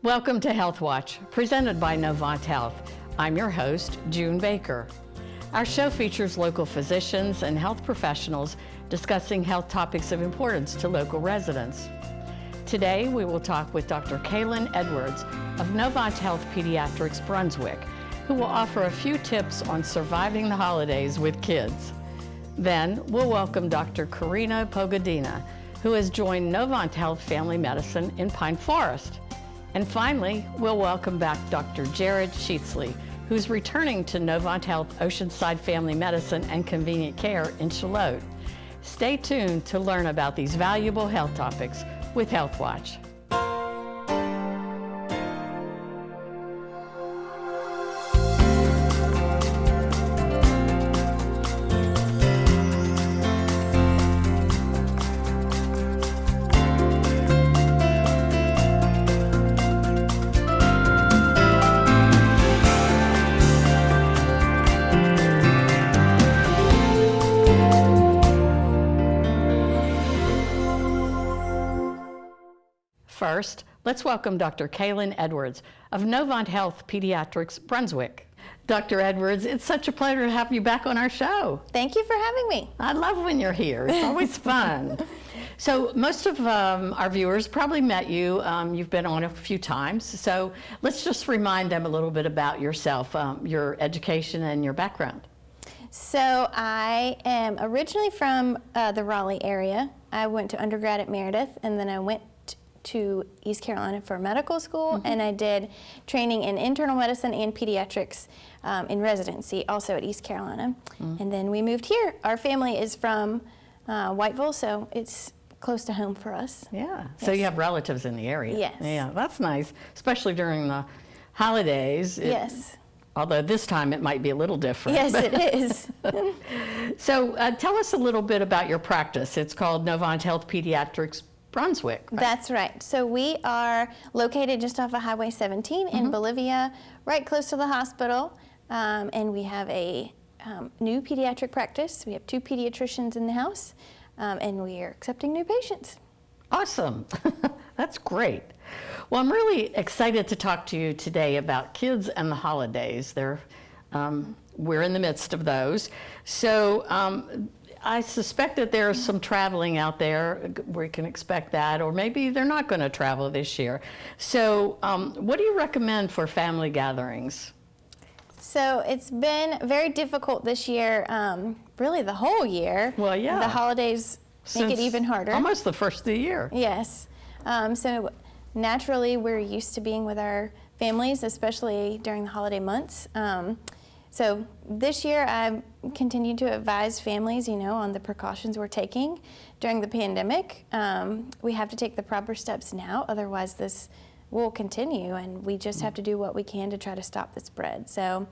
Welcome to HealthWatch, presented by Novant Health. I'm your host, June Baker. Our show features local physicians and health professionals discussing health topics of importance to local residents. Today, we will talk with Dr. Kaylin Edwards of Novant Health Pediatrics Brunswick, who will offer a few tips on surviving the holidays with kids. Then, we'll welcome Dr. Karina Pogadina, who has joined Novant Health Family Medicine in Pine Forest. And finally, we'll welcome back Dr. Jared Sheetsley, who's returning to Novant Health Oceanside Family Medicine and Convenient Care in Charlotte. Stay tuned to learn about these valuable health topics with HealthWatch. First, let's welcome Dr. Kaylin Edwards of Novant Health Pediatrics Brunswick. Dr. Edwards, it's such a pleasure to have you back on our show. Thank you for having me. I love when you're here. It's always fun. So most of our viewers probably met you. You've been on a few times. So let's just remind them a little bit about yourself, your education and your background. So I am originally from the Raleigh area. I went to undergrad at Meredith, and then I went to East Carolina for medical school, and I did training in internal medicine and pediatrics in residency, also at East Carolina. And then we moved here. Our family is from Whiteville, so it's close to home for us. Yeah, so you have relatives in the area. Yes. Yeah, that's nice, especially during the holidays. Yes. Although this time it might be a little different. Yes, it is. So tell us a little bit about your practice. It's called Novant Health Pediatrics Brunswick, right? That's right. So we are located just off of Highway 17 in Bolivia, right close to the hospital. And we have a new pediatric practice. We have 2 pediatricians in the house, and we are accepting new patients. Awesome. That's great. Well, I'm really excited to talk to you today about kids and the holidays. We're in the midst of those. So I suspect that there's some traveling out there. We can expect that, or maybe they're not going to travel this year. So what do you recommend for family gatherings? So it's been very difficult this year, really the whole year. Well, yeah. The holidays make it even harder. Almost the first of the year. Yes. So naturally, we're used to being with our families, especially during the holiday months. So this year, I've continued to advise families, on the precautions we're taking during the pandemic. We have to take the proper steps now, otherwise this will continue, and we just have to do what we can to try to stop the spread. So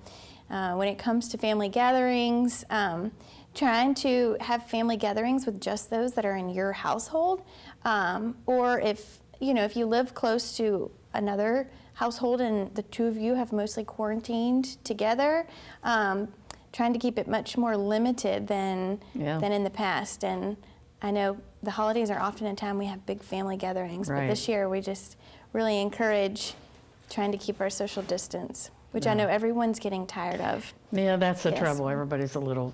when it comes to family gatherings, trying to have family gatherings with just those that are in your household, or if you live close to another household and the 2 of you have mostly quarantined together, trying to keep it much more limited than in the past. And I know the holidays are often a time we have big family gatherings, right. But this year we just really encourage trying to keep our social distance, which I know everyone's getting tired of. Yeah, that's the trouble. Everybody's a little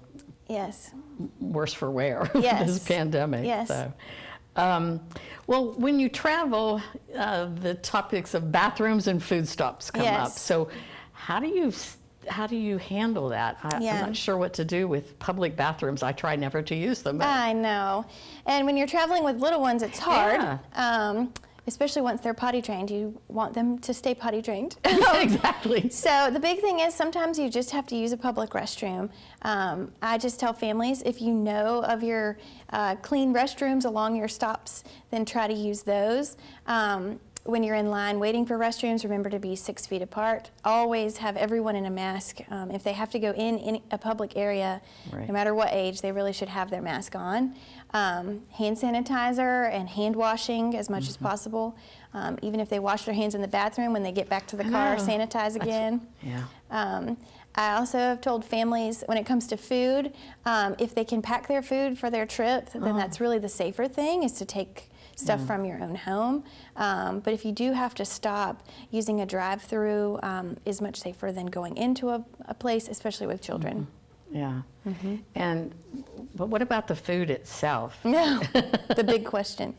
worse for wear this pandemic. Yes. So. Well, when you travel, the topics of bathrooms and food stops come up. So how do you handle that? I'm not sure what to do with public bathrooms. I try never to use them. I know. And when you're traveling with little ones, it's hard. Especially once they're potty trained. You want them to stay potty trained. Exactly. So the big thing is sometimes you just have to use a public restroom. I just tell families, if you know of your clean restrooms along your stops, then try to use those. When you're in line waiting for restrooms, remember to be 6 feet apart. Always have everyone in a mask. If they have to go in a public area, no matter what age, they really should have their mask on. Hand sanitizer and hand washing as much as possible. Even if they wash their hands in the bathroom, when they get back to the car, sanitize again. I also have told families when it comes to food, if they can pack their food for their trip, then that's really the safer thing, is to take stuff from your own home. But if you do have to stop, using a drive-through is much safer than going into a place, especially with children. Yeah. But what about the food itself? No, the big question.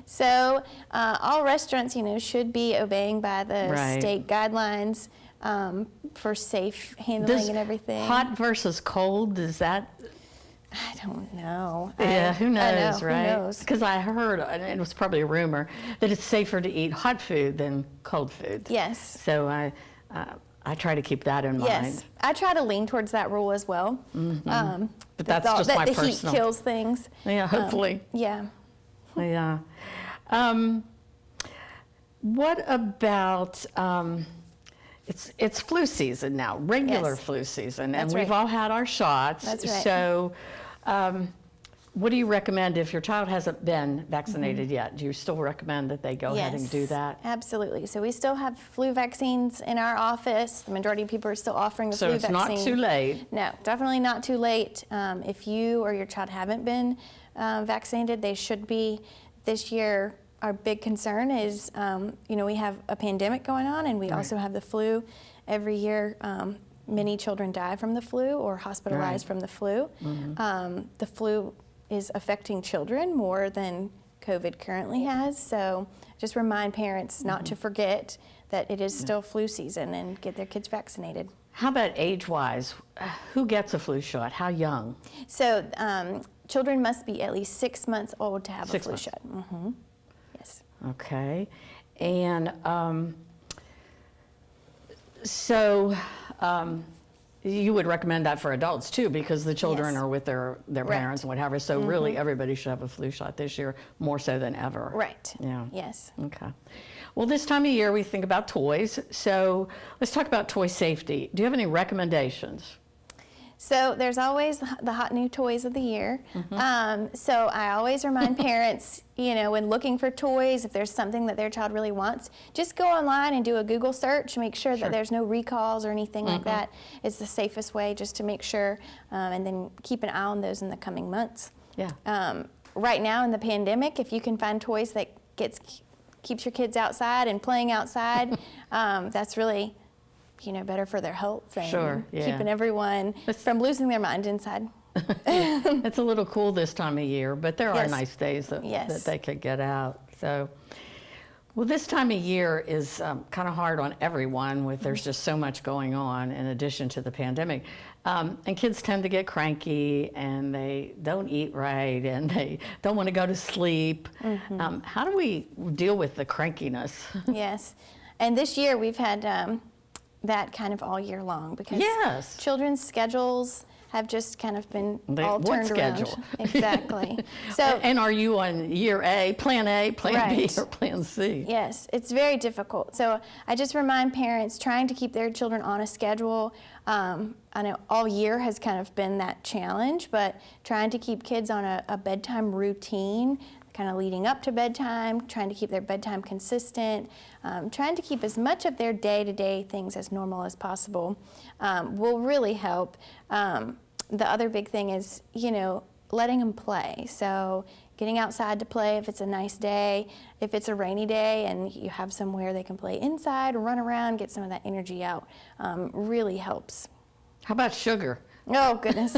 So all restaurants, should be obeying by the state guidelines for safe handling and everything. Hot versus cold, is that? I don't know. Yeah, who knows, I know, right? Who knows? Because I heard, and it was probably a rumor, that it's safer to eat hot food than cold food. Yes. So I try to keep that in mind. Yes, I try to lean towards that rule as well. But that's just my personal. The heat kills things. Yeah, hopefully. Yeah. Yeah. What about? It's flu season now, regular flu season, and we've all had our shots. That's right. So, what do you recommend if your child hasn't been vaccinated yet? Do you still recommend that they go ahead and do that? Absolutely. So we still have flu vaccines in our office. The majority of people are still offering the flu vaccine. So it's not too late. No, definitely not too late. If you or your child haven't been vaccinated, they should be. This year, our big concern is, we have a pandemic going on, and we also have the flu. Every year, many children die from the flu or hospitalized from the flu. The flu is affecting children more than COVID currently has. So just remind parents not to forget that it is still flu season and get their kids vaccinated. How about age-wise? Who gets a flu shot? How young? So children must be at least 6 months old to have a flu shot. Yes. Okay. And so you would recommend that for adults too, because the children are with their parents and whatever. So really everybody should have a flu shot this year, more so than ever. Right. Yeah. Yes. Okay. Well, this time of year we think about toys. So let's talk about toy safety. Do you have any recommendations? So there's always the hot new toys of the year. So I always remind parents, when looking for toys, if there's something that their child really wants, just go online and do a Google search, make sure that there's no recalls or anything like that. It's the safest way just to make sure, and then keep an eye on those in the coming months. Yeah. Right now in the pandemic, if you can find toys that keeps your kids outside and playing outside, that's really better for their health and keeping everyone from losing their mind inside. It's a little cool this time of year, but there are nice days that they could get out. So, well, this time of year is kind of hard on everyone there's just so much going on in addition to the pandemic. And kids tend to get cranky and they don't eat right and they don't want to go to sleep. How do we deal with the crankiness? Yes. And this year we've had that kind of all year long because children's schedules have just kind of been all turned around. Exactly. So, and are you on year Plan A, Plan B, or Plan C? Yes, it's very difficult. So I just remind parents trying to keep their children on a schedule. I know all year has kind of been that challenge, but trying to keep kids on a bedtime routine, kind of leading up to bedtime, trying to keep their bedtime consistent, trying to keep as much of their day-to-day things as normal as possible will really help. The other big thing is, letting them play. So getting outside to play if it's a nice day, if it's a rainy day and you have somewhere they can play inside, run around, get some of that energy out, really helps. How about sugar? Oh, goodness.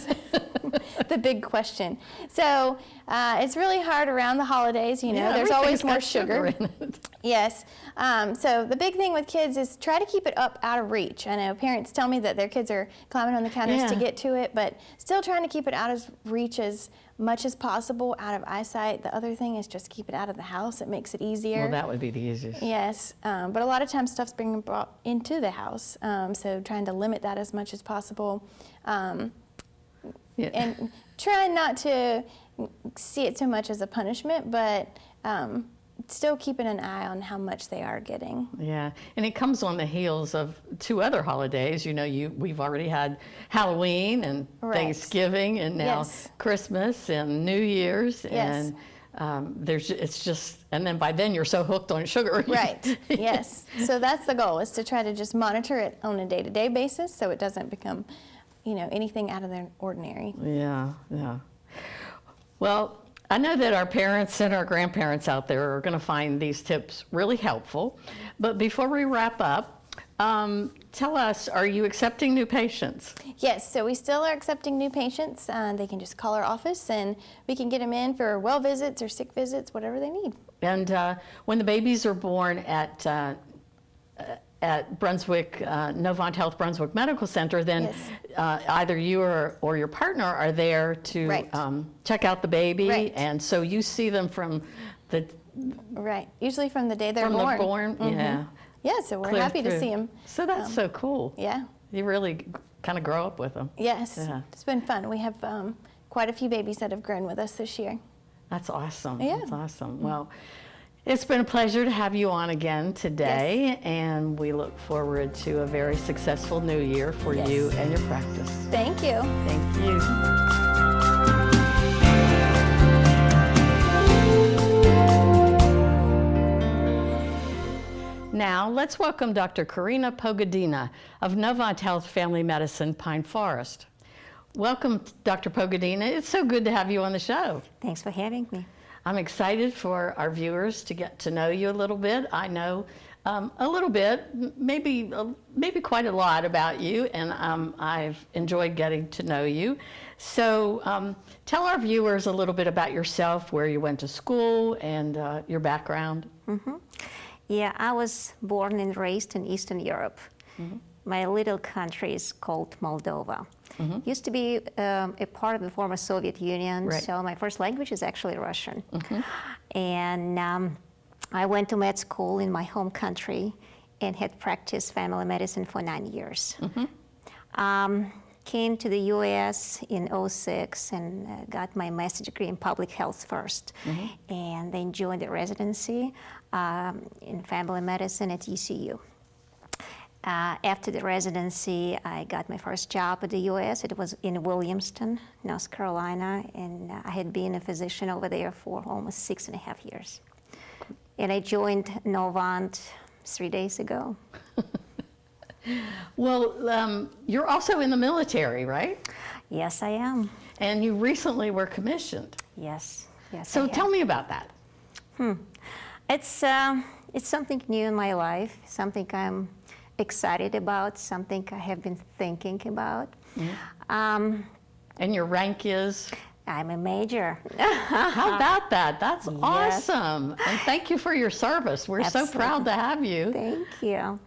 The big question. So it's really hard around the holidays, there's always more sugar. In it. Yes. So the big thing with kids is try to keep it up out of reach. I know parents tell me that their kids are climbing on the counters to get to it, but still trying to keep it out of reach as much as possible, out of eyesight. The other thing is just keep it out of the house. It makes it easier. Well, that would be the easiest. Yes. But a lot of times stuff's being brought into the house, so trying to limit that as much as possible. And try not to see it so much as a punishment, but still keeping an eye on how much they are getting. Yeah, and it comes on the heels of 2 other holidays. We've already had Halloween and Thanksgiving, and now Christmas and New Year's, and and then by then you're so hooked on sugar. Right. Yes. So that's the goal, is to try to just monitor it on a day-to-day basis, so it doesn't become anything out of the ordinary. Yeah, yeah. Well, I know that our parents and our grandparents out there are going to find these tips really helpful. But before we wrap up, tell us, are you accepting new patients? Yes, so we still are accepting new patients. They can just call our office and we can get them in for well visits or sick visits, whatever they need. And when the babies are born at Brunswick, Novant Health Brunswick Medical Center, then Yes. either you or your partner are there to Right. check out the baby, Right. and so you see them from the Right, usually from the day they're from born. the born, yeah. Yeah, so we're clear happy to through. see them. So that's so cool. Yeah, You really kind of grow up with them. yes, Yeah. it's been fun. We have quite a few babies that have grown with us this year. That's awesome. Yeah. That's awesome. Well, it's been a pleasure to have you on again today, and we look forward to a very successful new year for Yes. you and your practice. Thank you. Thank you. Now, let's welcome Dr. Karina Pogadina of Novant Health Family Medicine, Pine Forest. Welcome, Dr. Pogadina. It's so good to have you on the show. Thanks for having me. I'm excited for our viewers to get to know you a little bit. I know a little bit, maybe quite a lot about you, and I've enjoyed getting to know you. So tell our viewers a little bit about yourself, where you went to school, and your background. Yeah, I was born and raised in Eastern Europe. My little country is called Moldova. Used to be a part of the former Soviet Union, Right. so my first language is actually Russian. And I went to med school in my home country and had practiced family medicine for 9 years. Came to the US in '06 and got my master's degree in public health first, and then joined the residency in family medicine at ECU. After the residency, I got my first job at the US. It was in Williamston, North Carolina, and I had been a physician over there for almost 6.5 years. And I joined Novant 3 days ago. Well, you're also in the military, right? Yes, I am. And you recently were commissioned. Yes, yes. So tell me about that. It's something new in my life, something I'm excited about, something I have been thinking about. And your rank is? I'm a major. How about that? That's awesome. And thank you for your service. We're so proud to have you. Thank you.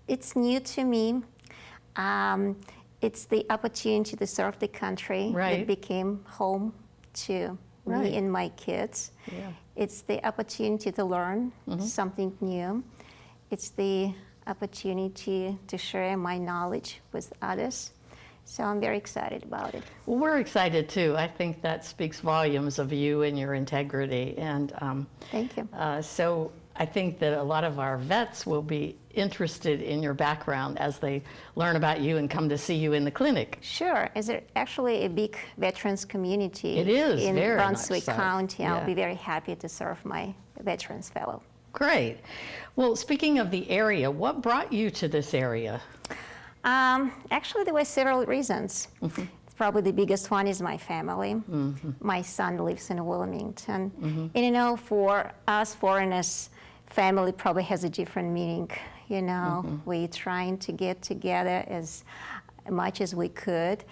It's new to me. It's the opportunity to serve the country Right. that became home to Right. me and my kids. Yeah. It's the opportunity to learn something new. It's the opportunity to share my knowledge with others. So I'm very excited about it. Well, we're excited too. I think that speaks volumes of you and your integrity. And Thank you. so I think that a lot of our vets will be interested in your background as they learn about you and come to see you in the clinic. Sure. Is there actually a big veterans community It is, in very Brunswick much so. County? Yeah. I'll be very happy to serve my veterans fellow. Great. Well, speaking of the area, what brought you to this area? Actually, there were several reasons. Probably the biggest one is my family. My son lives in Wilmington. And you know, for us foreigners, family probably has a different meaning. You know, we're trying to get together as much as we could.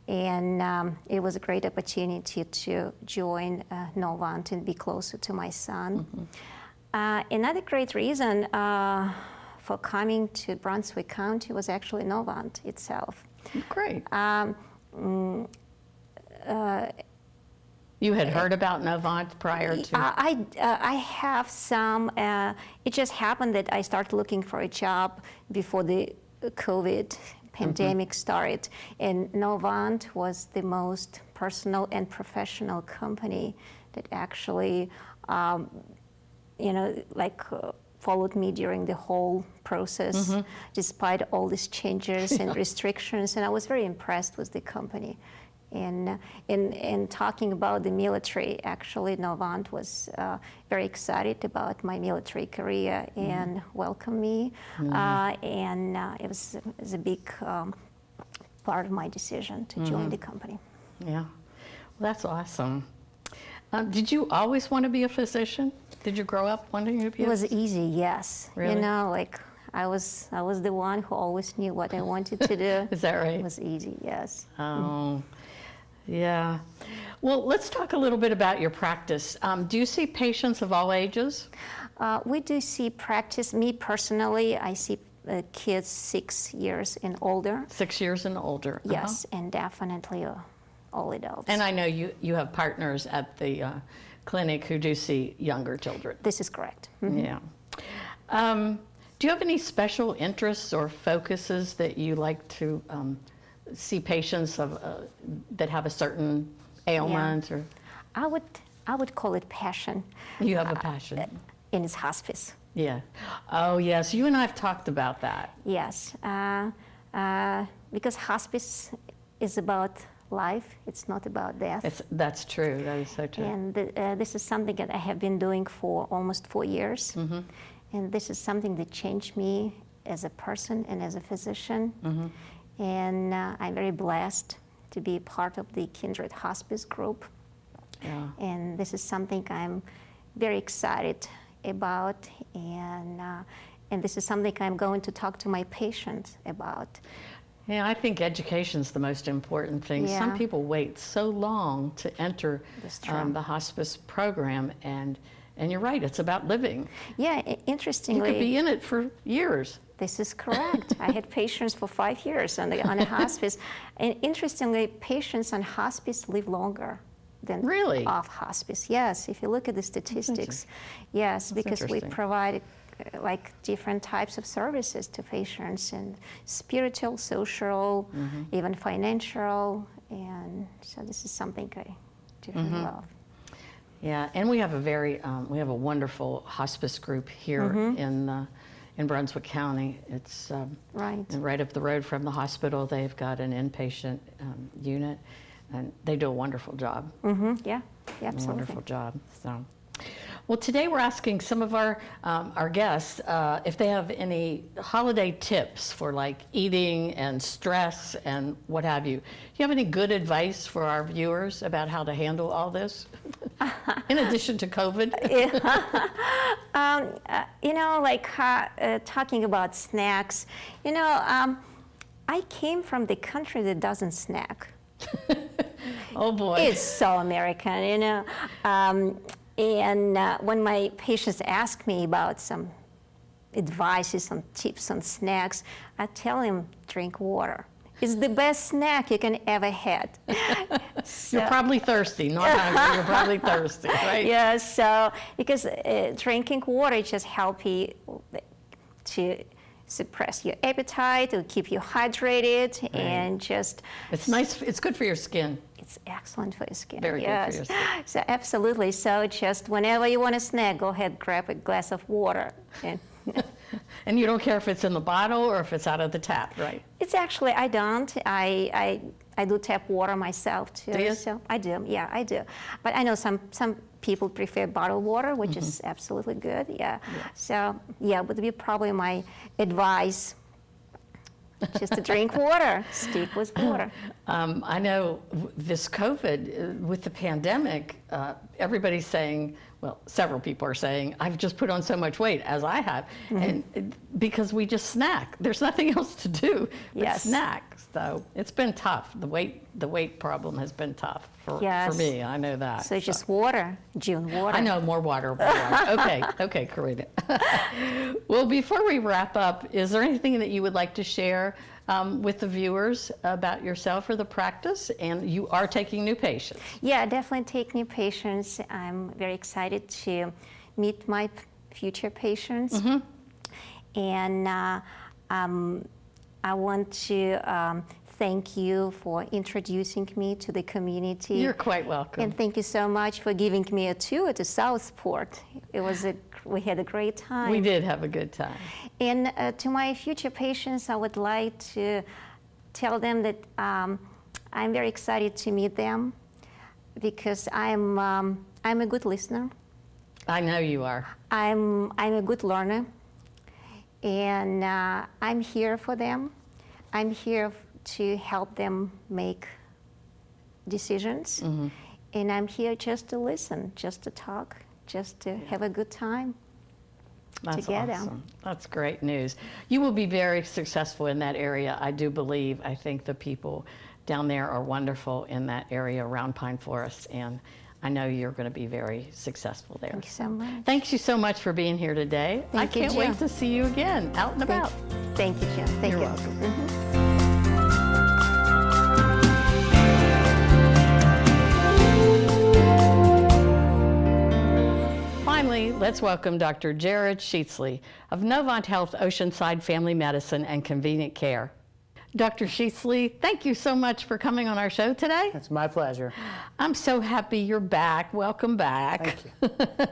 And it was a great opportunity to join Novant and be closer to my son. Another great reason for coming to Brunswick County was actually Novant itself. Great. You had heard about Novant prior to? I have some. It just happened that I started looking for a job before the COVID pandemic started, and Novant was the most personal and professional company that actually, followed me during the whole process, despite all these changes and restrictions, and I was very impressed with the company. And in talking about the military, actually, Novant was very excited about my military career and welcomed me. And it was a big part of my decision to join the company. Yeah, well, that's awesome. Did you always want to be a physician? Did you grow up wanting to be It was easy, yes. Really? You know, like I was the one who always knew what I wanted to do. Is that right? It was easy, yes. Oh, yeah. Well, let's talk a little bit about your practice. Do you see patients of all ages? We do see practice. Me personally, I see kids 6 years and older. 6 years and older. Yes, and definitely all adults. And I know you have partners at the clinic who do see younger children. This is correct. Yeah. Do you have any special interests or focuses that you like to see patients of that have a certain ailment? Or I would call it passion. you have a passion? And it's hospice. Yeah. Oh, yes. You and I have talked about that. Yes, because hospice is about life. It's not about death. That's true. That is so true. And this is something that I have been doing for almost 4 years. Mm-hmm. And this is something that changed me as a person and as a physician. Mm-hmm. And I'm very blessed to be part of the Kindred Hospice group. Yeah. And this is something I'm very excited about. And this is something I'm going to talk to my patients about. Yeah, I think education's the most important thing. Yeah. Some people wait so long to enter That's true. the hospice program, and you're right, it's about living. Yeah, You interestingly, could be in it for years. this is correct. I had patients for 5 years on a hospice. And interestingly, patients on hospice live longer than Really? off hospice. Yes, if you look at the statistics. Yes, because we interesting. provide like different types of services to patients, and spiritual, social, even financial. And so this is something I definitely love. Yeah, and we have a wonderful hospice group here in Brunswick County. It's Right. right up the road from the hospital. They've got an inpatient unit, and they do a wonderful job. Yeah, absolutely. Wonderful job. So, well, today we're asking some of our guests if they have any holiday tips for like eating and stress and what have you. Do you have any good advice for our viewers about how to handle all this, in addition to COVID? You know, like talking about snacks, you know, I came from the country that doesn't snack. Oh boy. It's so American, you know. And when my patients ask me about some advice, some tips on snacks, I tell them drink water. It's the best snack you can ever had. You're probably thirsty, not hungry. You're probably thirsty, right? Yeah, so because drinking water just helps you to suppress your appetite, to keep you hydrated, and just... It's nice. It's good for your skin. It's excellent for your skin. Very good for your skin. So absolutely. So just whenever you want a snack, go ahead, grab a glass of water. And And you don't care if it's in the bottle or if it's out of the tap, right? it's actually, I don't. I do tap water myself too. Do you? So I do. Yeah, I do. But I know some people prefer bottled water, which is absolutely good. Yeah. So yeah, would be probably my advice. Just to drink water, stick with water. I know this COVID, with the pandemic, everybody's saying, well, several people are saying, I've just put on so much weight, as I have, and because we just snack. There's nothing else to do but Yes. snack. So it's been tough. The weight problem has been tough for me. I know that. So just water, June, water. I know, more water. Okay, Karina. Well, before we wrap up, is there anything that you would like to share with the viewers about yourself or the practice? And you are taking new patients. Yeah, definitely take new patients. I'm very excited to meet my future patients. And I want to thank you for introducing me to the community. You're quite welcome. And thank you so much for giving me a tour to Southport. We had a great time. We did have a good time. And to my future patients, I would like to tell them that I'm very excited to meet them because I'm a good listener. I know you are. I'm a good learner, and I'm here for them. I'm here to help them make decisions. And I'm here just to listen, just to talk, just to have a good time together. Awesome. That's great news. You will be very successful in that area, I do believe. I think the people down there are wonderful in that area around Pine Forest, and I know you're going to be very successful there. Thank you so much. Thank you so much for being here today. Thank you, I can't Jill. wait to see you again, out and about. Thank you, Jill. Thank You're you. welcome. Finally, let's welcome Dr. Jared Sheetsley of Novant Health Oceanside Family Medicine and Convenient Care. Dr. Sheetsley, thank you so much for coming on our show today. It's my pleasure. I'm so happy you're back. Welcome back. Thank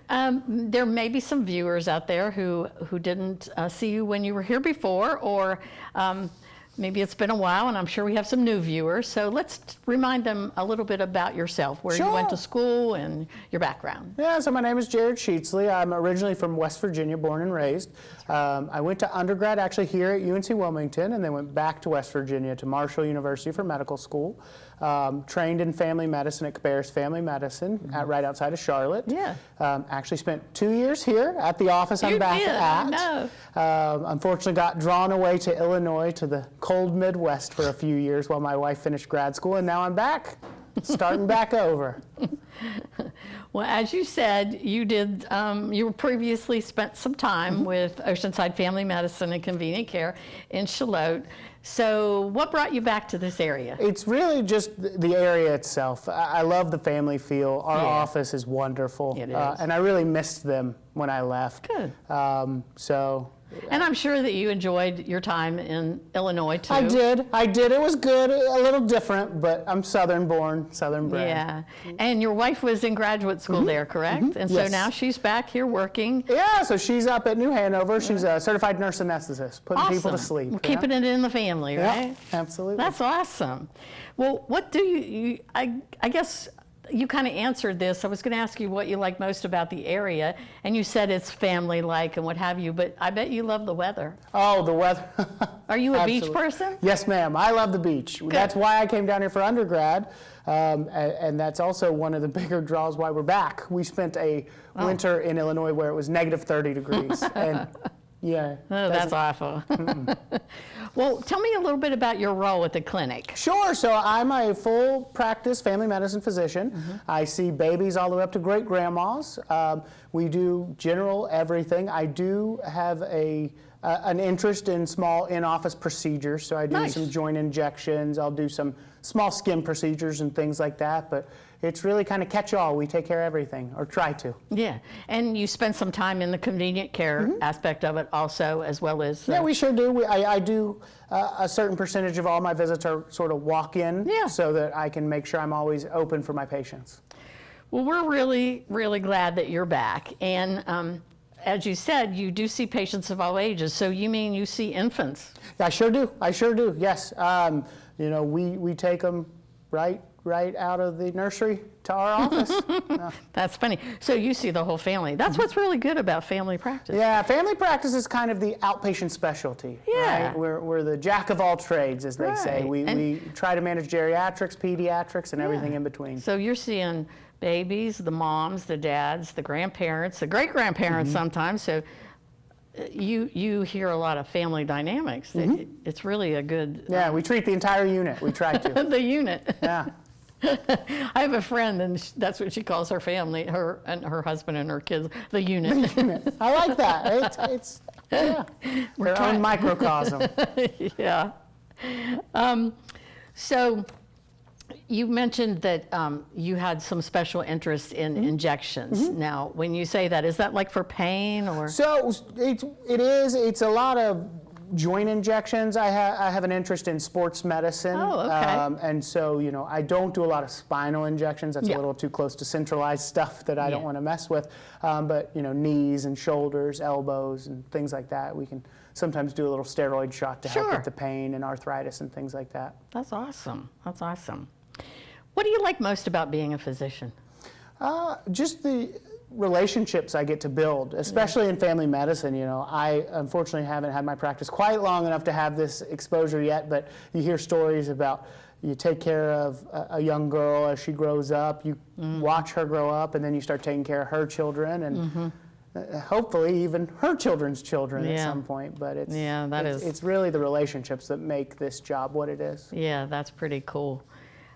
you. There may be some viewers out there who didn't see you when you were here before, or maybe it's been a while, and I'm sure we have some new viewers. So let's remind them a little bit about yourself, where you went to school and your background. Yeah, so my name is Jared Sheetsley. I'm originally from West Virginia, born and raised. I went to undergrad actually here at UNC Wilmington, and then went back to West Virginia to Marshall University for medical school. Trained in family medicine at Cabarrus Family Medicine right outside of Charlotte. Yeah. Actually spent 2 years here at the office I'm back did, I at. know. Unfortunately got drawn away to Illinois, to the cold Midwest for a few years while my wife finished grad school, and now I'm back, starting back over. Well, as you said, you did. You previously spent some time with Oceanside Family Medicine and Convenient Care in Charlotte. So, what brought you back to this area? It's really just the area itself. I love the family feel. Our office is wonderful. It is. And I really missed them when I left. Good. So. And I'm sure that you enjoyed your time in Illinois too. I did. It was good, a little different, but I'm Southern born, Southern bred. Yeah. And your wife was in graduate school there, correct? And so Yes. now she's back here working. Yeah, so she's up at New Hanover. She's a certified nurse anesthetist, putting people to sleep. We're keeping it in the family, right? Yeah, absolutely. That's awesome. Well, what do you I guess you kind of answered this. I was going to ask you what you like most about the area, and you said it's family-like and what have you, but I bet you love the weather. Oh, the weather. Are you a beach Absolutely. person? Yes, ma'am. I love the beach. That's why I came down here for undergrad, and that's also one of the bigger draws why we're back. We spent a winter in Illinois where it was negative 30 degrees, and yeah. Oh, that's awful. Well, tell me a little bit about your role at the clinic. Sure. So I'm a full practice family medicine physician. I see babies all the way up to great grandmas. We do general everything. I do have an interest in small in-office procedures. So I do some joint injections. I'll do some small skin procedures and things like that. But it's really kind of catch-all. We take care of everything, or try to. Yeah, and you spend some time in the convenient care aspect of it also, as well as... Yeah, we sure do. I do a certain percentage of all my visits are sort of walk-in, so that I can make sure I'm always open for my patients. Well, we're really, really glad that you're back. And as you said, you do see patients of all ages. So you mean you see infants? I sure do, yes. You know, we take them right out of the nursery to our office. That's funny. So you see the whole family. That's what's really good about family practice. Yeah, family practice is kind of the outpatient specialty. Yeah. Right? We're the jack of all trades, as they say. Right. We try to manage geriatrics, pediatrics, and everything in between. So you're seeing babies, the moms, the dads, the grandparents, the great-grandparents sometimes. So you hear a lot of family dynamics. It's really a good... Yeah, we treat the entire unit. We try to. the unit. Yeah. I have a friend, and that's what she calls her family, her husband and her kids, the unit. I like that. It's their own microcosm. Yeah. So you mentioned that you had some special interest in injections. Now, when you say that, is that like for pain or? So it is. It's a lot of joint injections. I have an interest in sports medicine. Oh, okay. And so, you know, I don't do a lot of spinal injections. That's a little too close to centralized stuff that I don't want to mess with. But, you know, knees and shoulders, elbows, and things like that. We can sometimes do a little steroid shot to help with the pain and arthritis and things like that. That's awesome. That's awesome. What do you like most about being a physician? Just relationships I get to build, especially in family medicine. You know, I unfortunately haven't had my practice quite long enough to have this exposure yet, but you hear stories about you take care of a young girl as she grows up, you watch her grow up, and then you start taking care of her children, and hopefully even her children's children at some point. But it's really the relationships that make this job what it is. Yeah, that's pretty cool.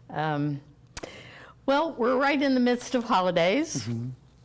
Well, we're right in the midst of holidays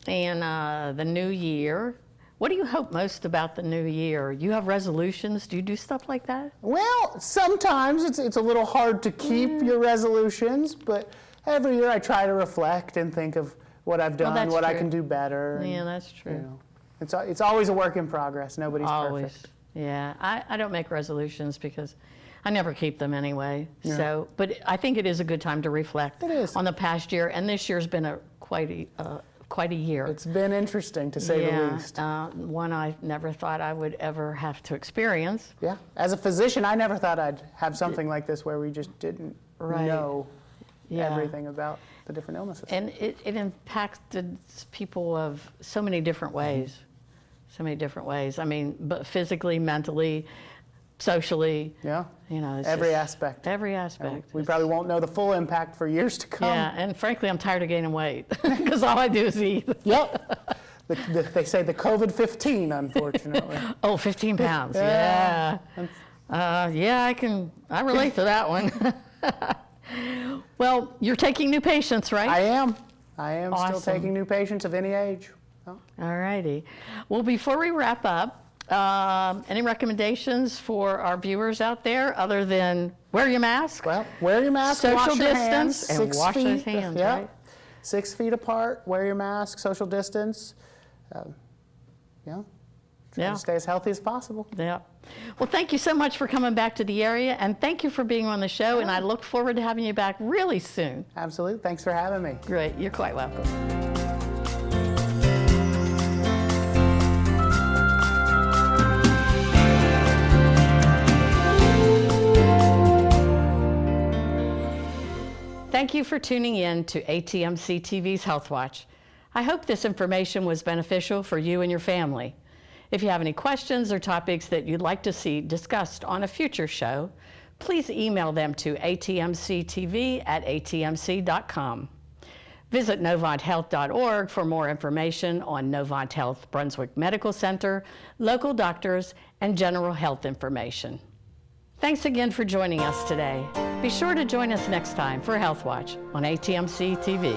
and the new year. What do you hope most about the new year? You have resolutions? Do you do stuff like that? Well, sometimes it's a little hard to keep your resolutions, but every year I try to reflect and think of what I've done, what I can do better. Yeah, that's true. You know, it's always a work in progress. Nobody's perfect. Yeah, I don't make resolutions because I never keep them anyway. Yeah. So, but I think it is a good time to reflect on the past year, and this year's been quite a year. It's been interesting, to say the least. One I never thought I would ever have to experience. Yeah, as a physician, I never thought I'd have something like this where we just didn't know everything about the different illnesses. And it impacted people of so many different ways. So many different ways. I mean, but physically, mentally, socially. Yeah. You know, every aspect. Every aspect. We probably won't know the full impact for years to come. Yeah, and frankly, I'm tired of gaining weight because all I do is eat. Yep. They say the COVID-15, unfortunately. 15 pounds. Yeah. I relate to that one. Well, you're taking new patients, right? I am. Awesome. Still taking new patients of any age. Oh. All righty. Well, before we wrap up, any recommendations for our viewers out there other than wear your mask? Well, wear your mask, social wash your distance, hands, and wash those hands, right? 6 feet apart, wear your mask, social distance. Try to stay as healthy as possible. Yeah. Well, thank you so much for coming back to the area, and thank you for being on the show, and I look forward to having you back really soon. Absolutely. Thanks for having me. Great. You're quite welcome. Thank you for tuning in to ATMC TV's Health Watch. I hope this information was beneficial for you and your family. If you have any questions or topics that you'd like to see discussed on a future show, please email them to atmctv@atmc.com. Visit NovantHealth.org for more information on Novant Health Brunswick Medical Center, local doctors, and general health information. Thanks again for joining us today. Be sure to join us next time for Health Watch on ATMC TV.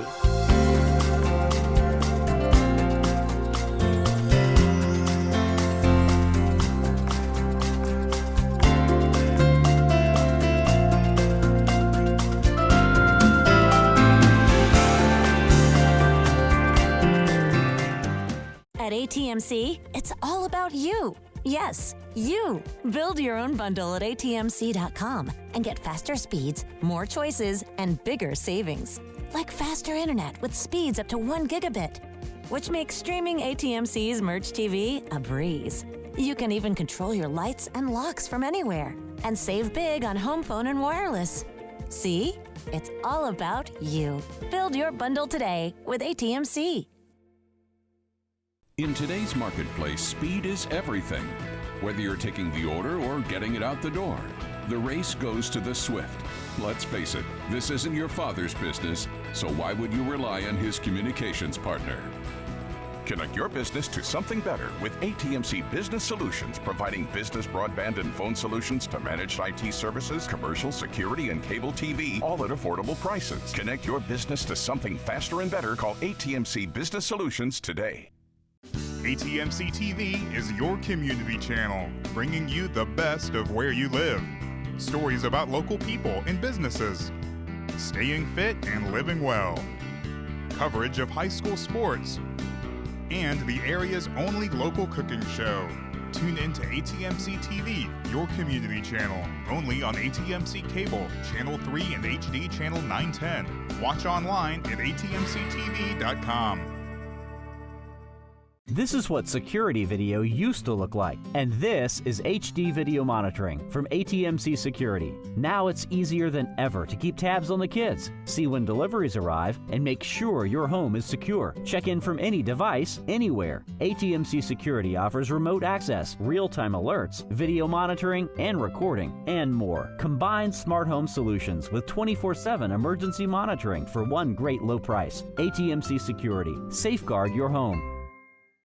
At ATMC, it's all about you. Yes, you. Build your own bundle at atmc.com and get faster speeds, more choices, and bigger savings. Like faster internet with speeds up to 1 gigabit, which makes streaming ATMC's Merch TV a breeze. You can even control your lights and locks from anywhere and save big on home phone and wireless. See? It's all about you. Build your bundle today with ATMC. In today's marketplace, speed is everything. Whether you're taking the order or getting it out the door, the race goes to the swift. Let's face it, this isn't your father's business, so why would you rely on his communications partner? Connect your business to something better with ATMC Business Solutions, providing business broadband and phone solutions to managed IT services, commercial, security, and cable TV, all at affordable prices. Connect your business to something faster and better. Call ATMC Business Solutions today. ATMC TV is your community channel, bringing you the best of where you live. Stories about local people and businesses, staying fit and living well, coverage of high school sports, and the area's only local cooking show. Tune into ATMC TV, your community channel, only on ATMC Cable, Channel 3 and HD Channel 910. Watch online at atmctv.com. This is what security video used to look like, and this is HD video monitoring from ATMC Security. Now it's easier than ever to keep tabs on the kids, see when deliveries arrive, and make sure your home is secure. Check in from any device, anywhere. ATMC Security offers remote access, real-time alerts, video monitoring and recording, and more. Combine smart home solutions with 24/7 emergency monitoring for one great low price. ATMC Security. Safeguard your home.